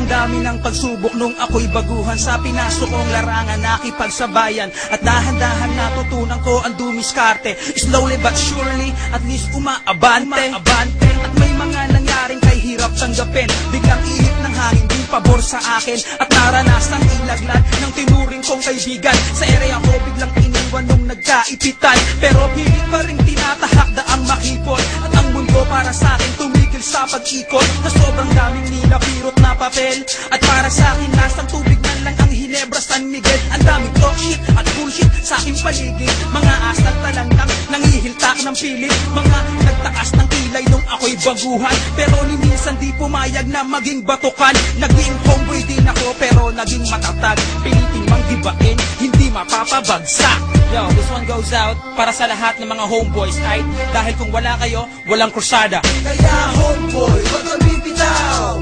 sobrang dami ng pagsubok nung ako'y baguhan. Sa pinasok kong larangan, nakipagsabayan. At dahan-dahan natutunan ko ang dumiskarte. Slowly but surely, at least umaabante. At may mga nangyaring kay hirap tanggapin. Biglang ihip ng hangin, di pabor sa akin. At naranasang ilaglag ng tinuring kong kaibigan. Sa area ko biglang iniwan nung nagkaipitan. Pero pilit pa rin tinatahak daang makipot. At ang mundo para sa akin tumigil sa pag-ikot. Na sobrang daming nilapirot na papel. At para sa akin lasang tubig na lang ang Hinebra San Miguel. Ang daming talk shit at bullshit sa aking paligid. Mga asal talantang nangihiltak ng pilit. Mga nagtaas ng kilay nung ako'y baguhan. Pero ni minsan di pumayag na maging batukan. Naging homeboy din ako pero naging matatag. Piliting manggibain, hindi mapapabagsak. Yo, this one goes out para sa lahat ng mga homeboys. Right? Dahil kung wala kayo, walang krusada. Kaya homeboy, wag kang bibitaw.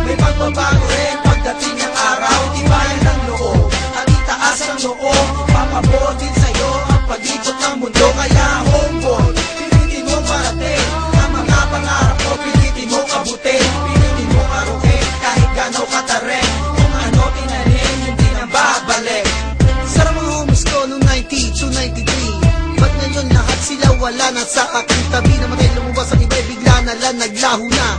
May pagbabago rin pagdating ng araw. Tibayan ng loob at itaas ang loob. Papabor din sa'yo ang pag-ikot ng mundo. Kaya homeboy, pilitin mo parating ang mga pangarap mo. Pilitin mo abutin, pilitin mo aruhin. Kahit gano'ng katarin, kung ano tinanin, hindi na babalik. Sarang mga homies ko noong 90 to 93. Ba't ngayon lahat sila wala na sa aking tabi? Namatay lumabas ang iba'y bigla na lang naglaho na.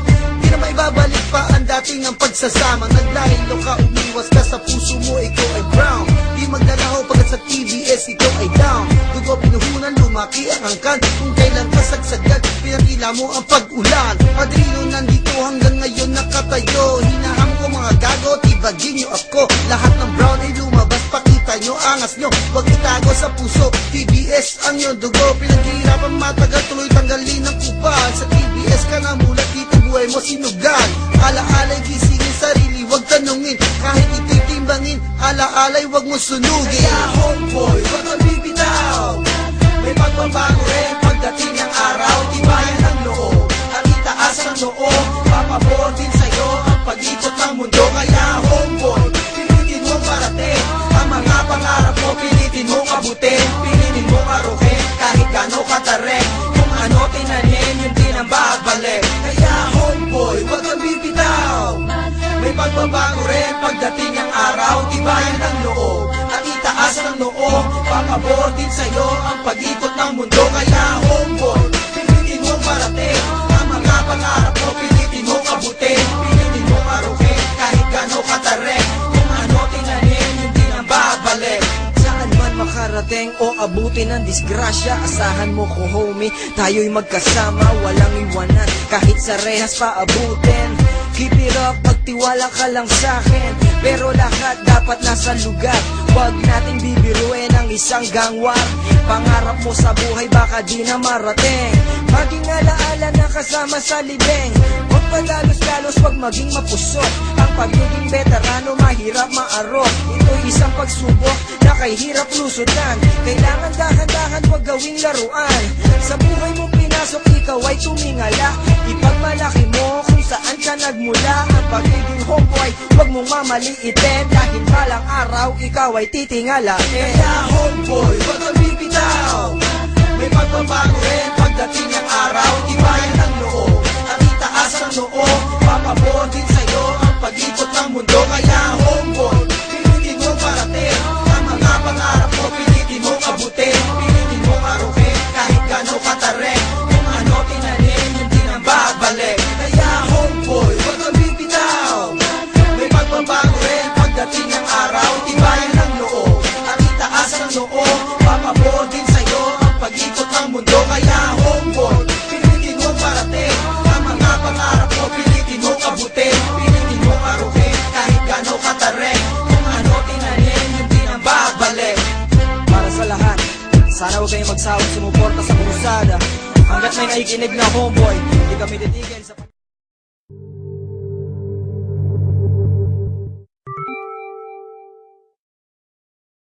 Di na maibabalik pa ang dating ang pagsasama. Naglahilo ka, umiwas ka sa puso mo, ikaw ay brown. Di maglalaho pagkat sa TBS ikaw ay down. Dugo pinuhunan, lumaki ang angkan. Kung kailan ka sagsagad, pinakila mo ang pag-ulan. Padrino nandito hanggang ngayon nakatayo. Hinaham ko mga gago, tibagin nyo ako. Lahat ng brown ay lumabas, pakita nyo angas nyo. Huwag itago sa puso, TBS ang iyong dugo. Pinaghihirapan matagal, tuloy tanggalin ang kupal. Sa TBS ka na mulat, dito buhay mo sinugal. Ala-alay gisingin sarili, huwag tanungin. Kahit ito'y timbangin, ala-alay huwag mo sunugin. Kaya homeboy, huwag kang bibitaw. May pagbabago rin pagdating ng araw. Tibayan ng loob at itaas ang loob. Papabor din sa'yo ang pag-ikot ng mundo. Kaya homeboy, pilitin mo parating ang mga pangarap mo. Pilitin mo abutin, pilitin mo aruhin. Kahit gano'ng katarin, kung ano tinanin, yun din ang babalik. Kaya homeboy, huwag kang bibitaw. May pagbabago rin pagdating ng araw. Tibayan ng loob at itaas ng loob. Papabor din sa'yo ang pag-ikot ng mundo. Kaya homeboy, pilitin mo parating ang mga pangarap mo. Pilitin mo abutin, pilitin mo aruhin. Kahit gano'ng katarin, kung ano tinanin, yun din ang babalik. Saan man makarating o abutin ng disgrasya, asahan mo ko homie, tayo'y magkasama. Walang iwanan kahit sa rehas pa abutin. Keep it up, magtiwala ka lang sa'kin. Pero lahat dapat nasa lugar. Huwag nating bibiruin ang isang gangwar. Pangarap mo sa buhay baka di na marating. Maging alaala na kasama sa libing. Huwag padalos-dalos, huwag maging mapusok. Ang pagiging veterano mahirap maarok. Ito'y isang pagsubok na kay hirap lusutan. Kailangan dahan-dahan, huwag gawing laruan. Sa buhay mong pinasok, ikaw ay tumingala. Ipagmalaki mo kung saan ka nagmula. Ang pagiging homeboy, huwag mong mamaliitin. Dahil balang araw, ikaw ay titingalain. Kaya homeboy, huwag kang bibitaw. May pagbabago rin pagdating ng araw. Tibayan ng loob at itaas ang loob. Papabor din sa'yo ang pag-ikot ng mundo. Kaya homeboy, pilitin mo parating ang mga pangarap mo. Pilitin mo abutin, pilitin mo aruhin. Kahit gano'ng katarin, kung ano tinanin, yun din ang babalik. Kaya homeboy, huwag kang bibitaw. May pagbabago rin pagdating ng araw. Tibayan ng loob at itaas ang loob. Papabor din sa'yo ang pag-ikot ng mundo. Kaya homeboy, pilitin mo parating ang mga pangarap mo. Pilitin mo abutin, pilitin mo aruhin. Kahit gano'ng katarin, kung ano tinanin, yun din ang babalik. Para sa lahat, sana huwag kayong magsawang sumuporta sa krusada. Hanggat may nakikinig na homeboy, hindi kami titigil sa